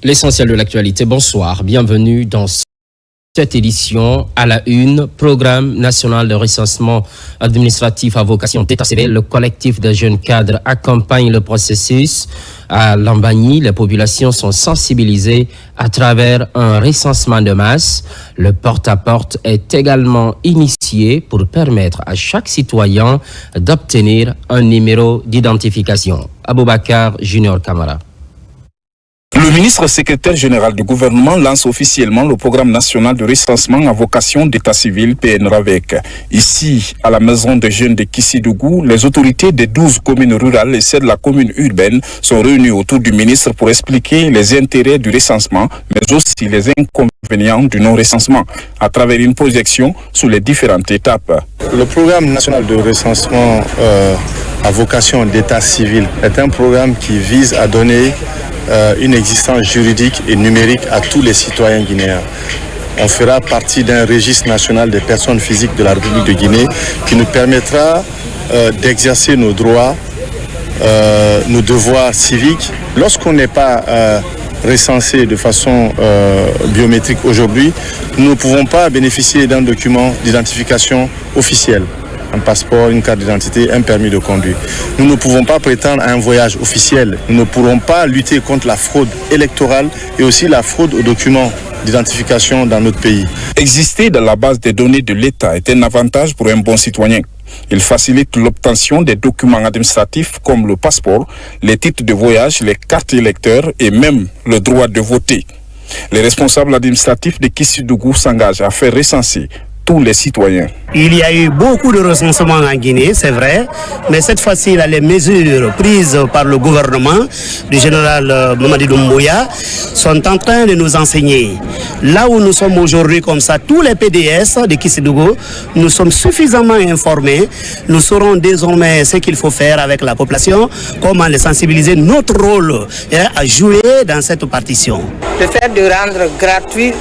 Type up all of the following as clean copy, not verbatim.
L'essentiel de l'actualité, bonsoir, bienvenue dans cette édition à la une, Programme national de recensement administratif à vocation d'état civil. Le collectif de jeunes cadres accompagne le processus. À Lambagny, les populations sont sensibilisées à travers un recensement de masse. Le porte-à-porte est également initié pour permettre à chaque citoyen d'obtenir un numéro d'identification. Aboubakar Junior Kamara. Le ministre secrétaire général du gouvernement lance officiellement le programme national de recensement à vocation d'état civil PNRAVEC. Ici, à la maison des jeunes de Kissidougou, les autorités des 12 communes rurales et celles de la commune urbaine sont réunies autour du ministre pour expliquer les intérêts du recensement, mais aussi les inconvénients du non-recensement, à travers une projection sur les différentes étapes. Le programme national de recensement à vocation d'état civil est un programme qui vise à donner une existence juridique et numérique à tous les citoyens guinéens. On fera partie d'un registre national des personnes physiques de la République de Guinée qui nous permettra d'exercer nos droits, nos devoirs civiques. Lorsqu'on n'est pas recensé de façon biométrique aujourd'hui, nous ne pouvons pas bénéficier d'un document d'identification officiel. Un passeport, une carte d'identité, un permis de conduire. Nous ne pouvons pas prétendre à un voyage officiel. Nous ne pourrons pas lutter contre la fraude électorale et aussi la fraude aux documents d'identification dans notre pays. Exister dans la base des données de l'État est un avantage pour un bon citoyen. Il facilite l'obtention des documents administratifs comme le passeport, les titres de voyage, les cartes électeurs et même le droit de voter. Les responsables administratifs de Kissidougou s'engagent à faire recenser tous les citoyens. Il y a eu beaucoup de recensements en Guinée, c'est vrai, mais cette fois-ci, les mesures prises par le gouvernement du général Mamadi Doumbouya sont en train de nous enseigner. Là où nous sommes aujourd'hui comme ça, tous les PDS de Kissidougou, nous sommes suffisamment informés. Nous saurons désormais ce qu'il faut faire avec la population, comment les sensibiliser, notre rôle à jouer dans cette partition. Le fait de rendre gratuit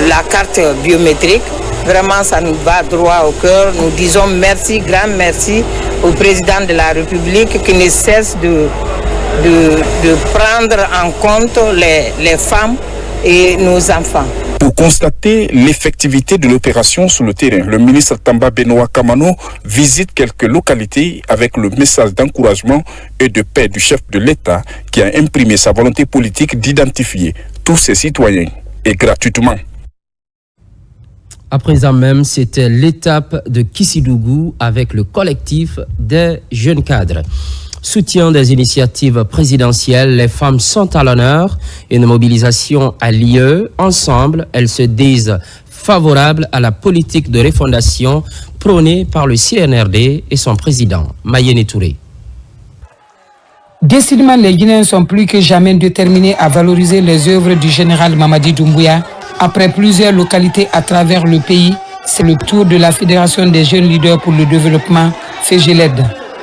la carte biométrique, vraiment ça nous va droit au cœur. Nous disons merci, grand merci au président de la République qui ne cesse de prendre en compte les femmes et nos enfants. Pour constater l'effectivité de l'opération sur le terrain, le ministre Tamba Benoît Kamano visite quelques localités avec le message d'encouragement et de paix du chef de l'État qui a imprimé sa volonté politique d'identifier tous ses citoyens et gratuitement. À présent même, c'était l'étape de Kissidougou avec le collectif des jeunes cadres. Soutien des initiatives présidentielles, les femmes sont à l'honneur. Une mobilisation a lieu. Ensemble, elles se disent favorables à la politique de refondation prônée par le CNRD et son président, Mayene Touré. Décidément, les Guinéens sont plus que jamais déterminés à valoriser les œuvres du général Mamadi Doumbouya. Après plusieurs localités à travers le pays, c'est le tour de la Fédération des jeunes leaders pour le développement, FEGELED,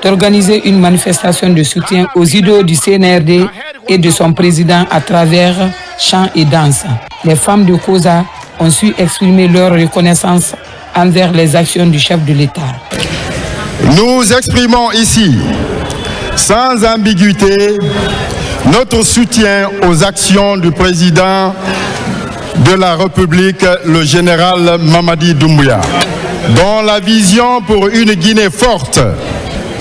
d'organiser une manifestation de soutien aux idéaux du CNRD et de son président à travers chants et danses. Les femmes de COSA ont su exprimer leur reconnaissance envers les actions du chef de l'État. Nous exprimons ici, sans ambiguïté, notre soutien aux actions du président de la République, le général Mamadi Doumbouya, dont la vision pour une Guinée forte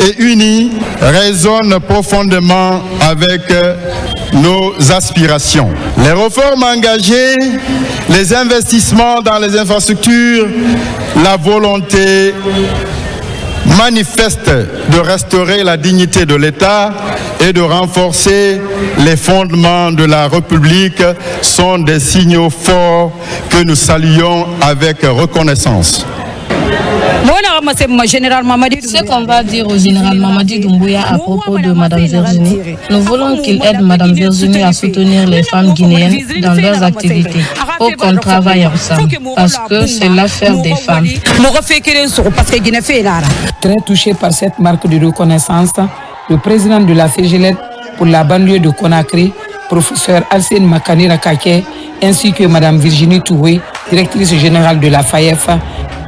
et unie résonne profondément avec nos aspirations. Les réformes engagées, les investissements dans les infrastructures, la volonté manifeste de restaurer la dignité de l'État et de renforcer les fondements de la République sont des signaux forts que nous saluons avec reconnaissance. Ce qu'on va dire au général Mamadi Doumbouya à propos de Mme Virginie, nous voulons qu'il aide Mme Virginie à soutenir les femmes guinéennes dans leurs activités pour qu'on travaille ensemble, parce que c'est l'affaire des femmes. Très touché par cette marque de reconnaissance, le président de la FEGELED pour la banlieue de Conakry, professeur Alcine Makanira Kake, ainsi que Mme Virginie Touré, directrice générale de la FAEF,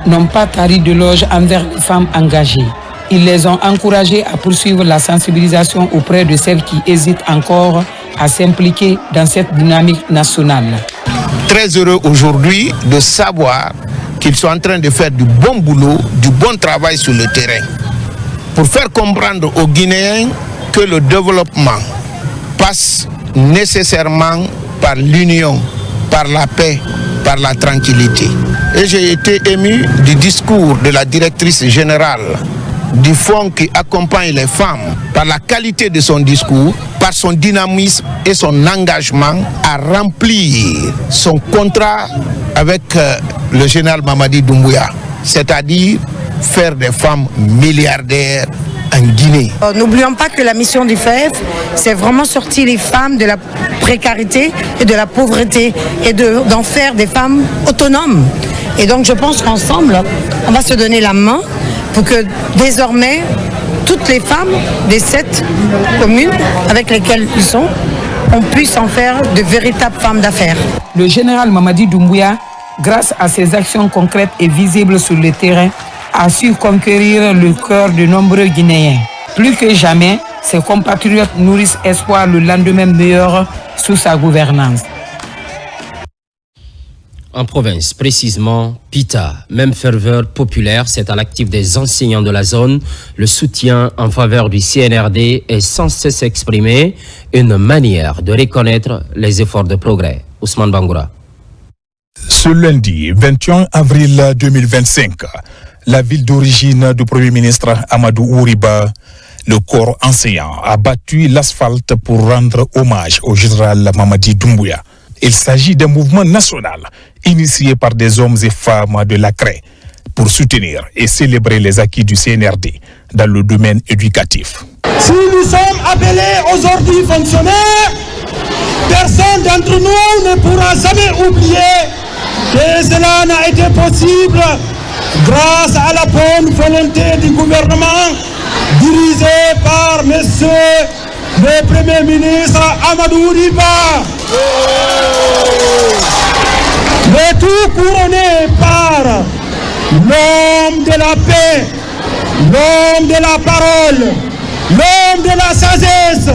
n'ont pas tari de loge envers les femmes engagées. Ils les ont encouragées à poursuivre la sensibilisation auprès de celles qui hésitent encore à s'impliquer dans cette dynamique nationale. Très heureux aujourd'hui de savoir qu'ils sont en train de faire du bon boulot, du bon travail sur le terrain, pour faire comprendre aux Guinéens que le développement passe nécessairement par l'union, par la paix, par la tranquillité. Et j'ai été ému du discours de la directrice générale du fonds qui accompagne les femmes, par la qualité de son discours, par son dynamisme et son engagement à remplir son contrat avec le général Mamadi Doumbouya, c'est-à-dire faire des femmes milliardaires en Guinée. N'oublions pas que la mission du FEF, c'est vraiment sortir les femmes de la précarité et de la pauvreté et d'en faire des femmes autonomes. Et donc je pense qu'ensemble, on va se donner la main pour que désormais, toutes les femmes des 7 communes avec lesquelles ils sont, on puisse en faire de véritables femmes d'affaires. Le général Mamadi Doumbouya, grâce à ses actions concrètes et visibles sur le terrain, a su conquérir le cœur de nombreux Guinéens. Plus que jamais, ses compatriotes nourrissent espoir le lendemain meilleur sous sa gouvernance. En province, précisément, Pita, même ferveur populaire, c'est à l'actif des enseignants de la zone. Le soutien en faveur du CNRD est sans cesse exprimé, une manière de reconnaître les efforts de progrès. Ousmane Bangoura. Ce lundi 21 avril 2025, la ville d'origine du Premier ministre Amadou Ouriba, le corps enseignant, a battu l'asphalte pour rendre hommage au général Mamadi Doumbouya. Il s'agit d'un mouvement national initié par des hommes et femmes de la CRE pour soutenir et célébrer les acquis du CNRD dans le domaine éducatif. Si nous sommes appelés aujourd'hui fonctionnaires, personne d'entre nous ne pourra jamais oublier que cela n'a été possible grâce à la bonne volonté du gouvernement dirigé par monsieur le Premier ministre Amadou Ouriba. Le tout couronné par l'homme de la paix, l'homme de la parole, l'homme de la sagesse,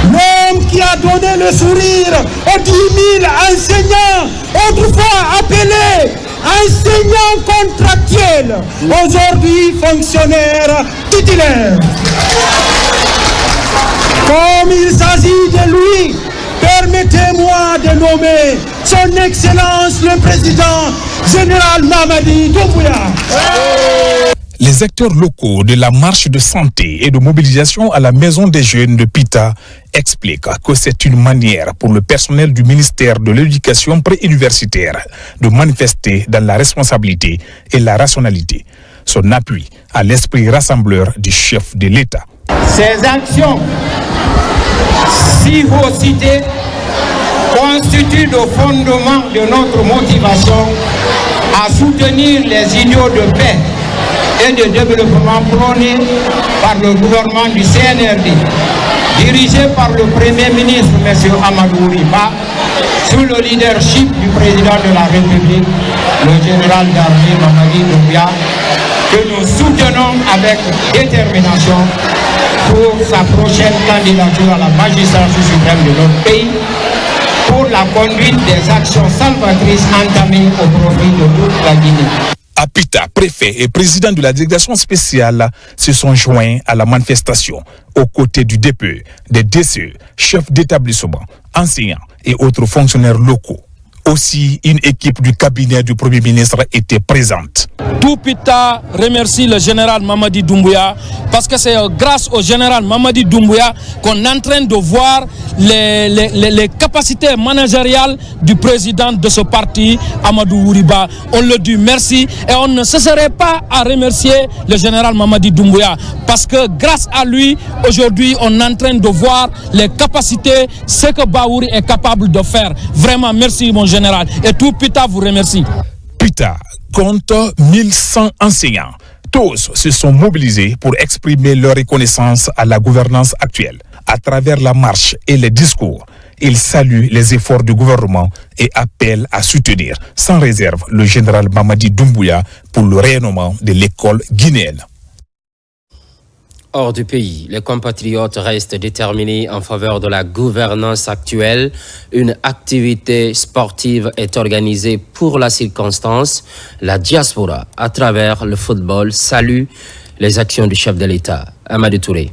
l'homme qui a donné le sourire aux 10 000 enseignants, autrefois appelés enseignants contractuels, aujourd'hui fonctionnaires titulaires. Comme il s'agit de lui, permettez-moi de nommer son Excellence le Président Général Mamadi Doumbouya. Les acteurs locaux de la marche de santé et de mobilisation à la Maison des Jeunes de Pita expliquent que c'est une manière pour le personnel du ministère de l'Éducation préuniversitaire de manifester dans la responsabilité et la rationalité son appui à l'esprit rassembleur du chef de l'État. Ces actions, si haut citées, constituent le fondement de notre motivation à soutenir les idéaux de paix et de développement prônés par le gouvernement du CNRD, dirigé par le Premier ministre M. Amadou Ouriba, sous le leadership du président de la République, le général d'armée Mamadi Doumbouya, que nous soutenons avec détermination pour sa prochaine candidature à la magistrature suprême de notre pays, pour la conduite des actions salvatrices entamées au profit de toute la Guinée. À Pita, préfet et président de la délégation spéciale se sont joints à la manifestation aux côtés du DPE, des DCE, chefs d'établissement, enseignants et autres fonctionnaires locaux. Aussi, une équipe du cabinet du Premier ministre était présente. Tout Pita remercie le général Mamadi Doumbouya parce que c'est grâce au général Mamadi Doumbouya qu'on est en train de voir les capacités managériales du président de ce parti, Amadou Ouriba. On le dit merci et on ne cesserait pas à remercier le général Mamadi Doumbouya parce que grâce à lui, aujourd'hui, on est en train de voir les capacités, ce que Baouri est capable de faire. Vraiment, merci mon général. Et tout Pita vous remercie. Pita compte 1100 enseignants. Tous se sont mobilisés pour exprimer leur reconnaissance à la gouvernance actuelle. À travers la marche et les discours, ils saluent les efforts du gouvernement et appellent à soutenir sans réserve le général Mamadi Doumbouya pour le rayonnement de l'école guinéenne. Hors du pays, les compatriotes restent déterminés en faveur de la gouvernance actuelle. Une activité sportive est organisée pour la circonstance. La diaspora, à travers le football, salue les actions du chef de l'État, Amadou Touré.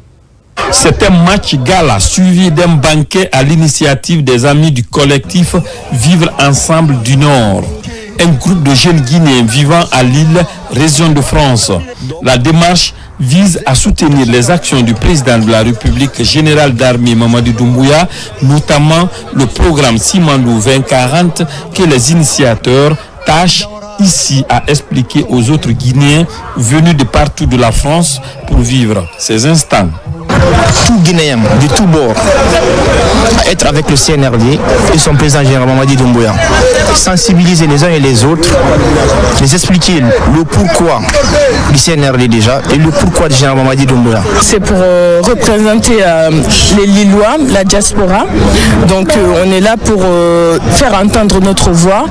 C'est un match gala suivi d'un banquet à l'initiative des amis du collectif Vivre Ensemble du Nord. Un groupe de jeunes Guinéens vivant à Lille, région de France. La démarche vise à soutenir les actions du président de la République, général d'armée Mamadi Doumbouya, notamment le programme Simandou 2040 que les initiateurs tâchent ici à expliquer aux autres Guinéens venus de partout de la France pour vivre ces instants. Tout Guinéen, de tout bord, à être avec le CNRD et son président général Mamadi Doumbouya. Sensibiliser les uns et les autres, les expliquer le pourquoi du CNRD déjà et le pourquoi du général Mamadi Doumbouya. C'est pour représenter les Lillois, la diaspora. Donc on est là pour faire entendre notre voix,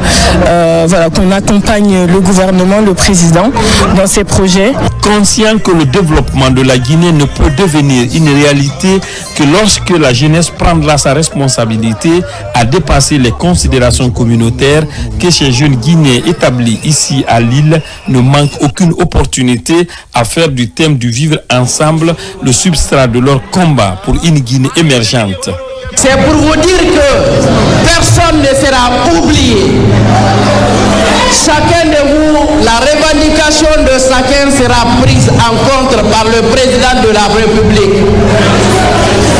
voilà, qu'on accompagne le gouvernement, le président dans ses projets. Conscient que le développement de la Guinée ne peut devenir une réalité que lorsque la jeunesse prendra sa responsabilité à dépasser les considérations communautaires, que ces jeunes Guinéens établis ici à Lille ne manquent aucune opportunité à faire du thème du vivre ensemble le substrat de leur combat pour une Guinée émergente. C'est pour vous dire que personne ne sera oublié. Chacun de vous, la revendication de chacun sera prise en compte par le président de la République.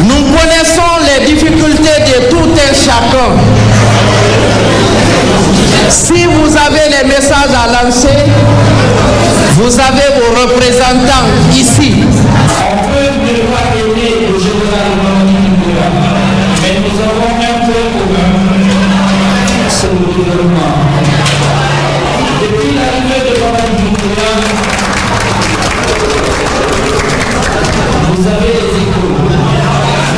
Nous connaissons les difficultés de tout un chacun. Si vous avez les messages à lancer, vous avez vos représentants ici. On peut ne pas aimer le général Mamadi Doumbouya, mais nous avons un point commun, c'est le gouvernement. Depuis l'arrivée de Mamadi Doumbouya, vous avez les échos.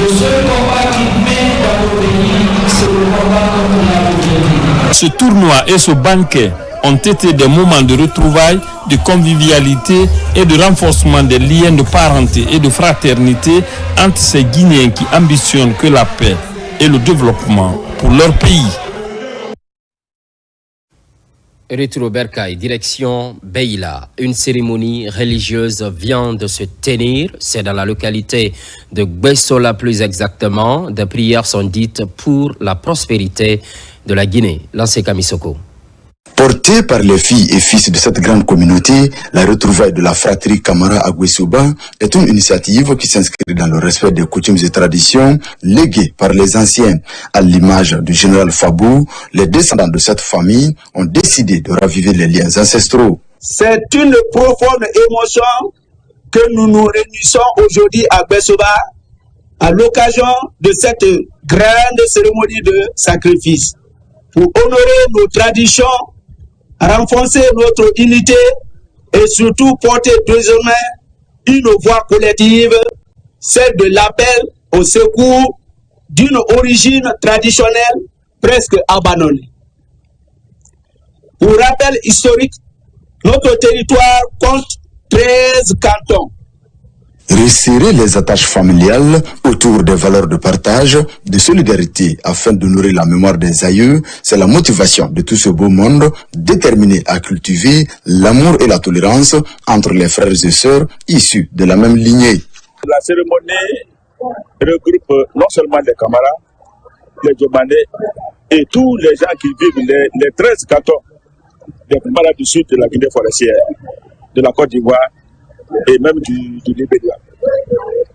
Le seul combat qui mène dans nos pays, c'est le combat contre la pauvreté. Ce tournoi et ce banquet ont été des moments de retrouvailles, de convivialité et de renforcement des liens de parenté et de fraternité entre ces Guinéens qui ambitionnent que la paix et le développement pour leur pays. Retour au Bercail, direction Beila. Une cérémonie religieuse vient de se tenir. C'est dans la localité de Gbessola plus exactement. Des prières sont dites pour la prospérité de la Guinée. Lancé Kamisoko. Porté par les filles et fils de cette grande communauté, la retrouvaille de la fratrie Camara à Gbessoba est une initiative qui s'inscrit dans le respect des coutumes et traditions léguées par les anciens. À l'image du général Fabou, les descendants de cette famille ont décidé de raviver les liens ancestraux. C'est une profonde émotion que nous nous réunissons aujourd'hui à Gbessoba à l'occasion de cette grande cérémonie de sacrifice pour honorer nos traditions, renforcer notre unité et surtout porter désormais une voix collective, celle de l'appel au secours d'une origine traditionnelle presque abandonnée. Pour rappel historique, notre territoire compte 13 cantons. Resserrer les attaches familiales autour des valeurs de partage, de solidarité afin d'honorer la mémoire des aïeux, c'est la motivation de tout ce beau monde déterminé à cultiver l'amour et la tolérance entre les frères et sœurs issus de la même lignée. La cérémonie regroupe non seulement les Camara, les Djomane et tous les gens qui vivent les 13 cantons des Camara du sud de la Guinée forestière, de la Côte d'Ivoire et même du Libéria.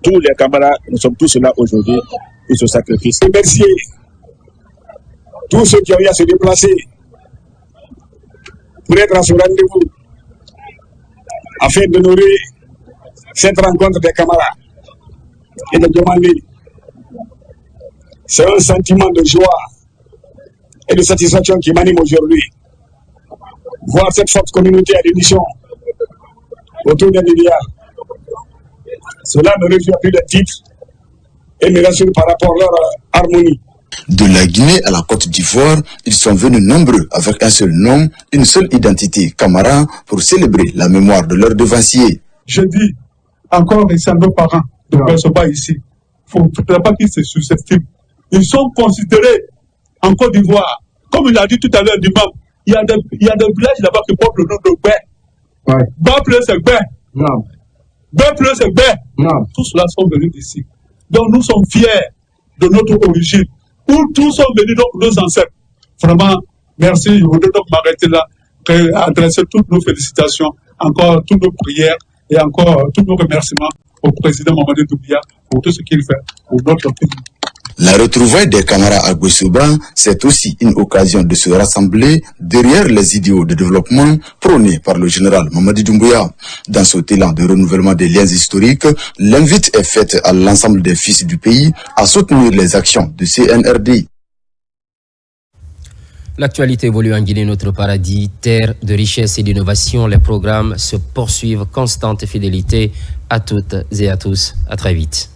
Tous les camarades, nous sommes tous là aujourd'hui pour ce sacrifice. Remercier tous ceux qui ont eu à se déplacer pour être à ce rendez-vous afin d'honorer cette rencontre des camarades et de demander. C'est un sentiment de joie et de satisfaction qui m'anime aujourd'hui. Voir cette forte communauté à l'émission autour d'un idéal. Cela me réjouit plus de titre et me rassure par rapport à leur harmonie. De la Guinée à la Côte d'Ivoire, ils sont venus nombreux avec un seul nom, une seule identité, Camara, pour célébrer la mémoire de leurs devanciers. Je dis encore ici à nos parents de Bersoba ici. Il ne faudrait pas qu'ils se sous-estiment. Ils sont considérés en Côte d'Ivoire. Comme il a dit tout à l'heure, l'imam, il y a des villages là-bas qui portent le nom de Bé. Baple, c'est Bé. Baple, c'est Bé. Tous ceux-là sont venus d'ici. Donc nous sommes fiers de notre origine. Où tous sont venus, donc nos ancêtres. Vraiment, merci. Je voudrais donc m'arrêter là, adresser toutes nos félicitations, encore toutes nos prières et encore tous nos remerciements au président Mamadi Doumbouya pour tout ce qu'il fait pour notre pays. La retrouvaille des camarades à Guessouba, c'est aussi une occasion de se rassembler derrière les idéaux de développement prônés par le général Mamadi Doumbouya. Dans ce élan de renouvellement des liens historiques, l'invite est faite à l'ensemble des fils du pays à soutenir les actions du CNRD. L'actualité évolue en Guinée, notre paradis, terre de richesse et d'innovation. Les programmes se poursuivent, constante fidélité à toutes et à tous. À très vite.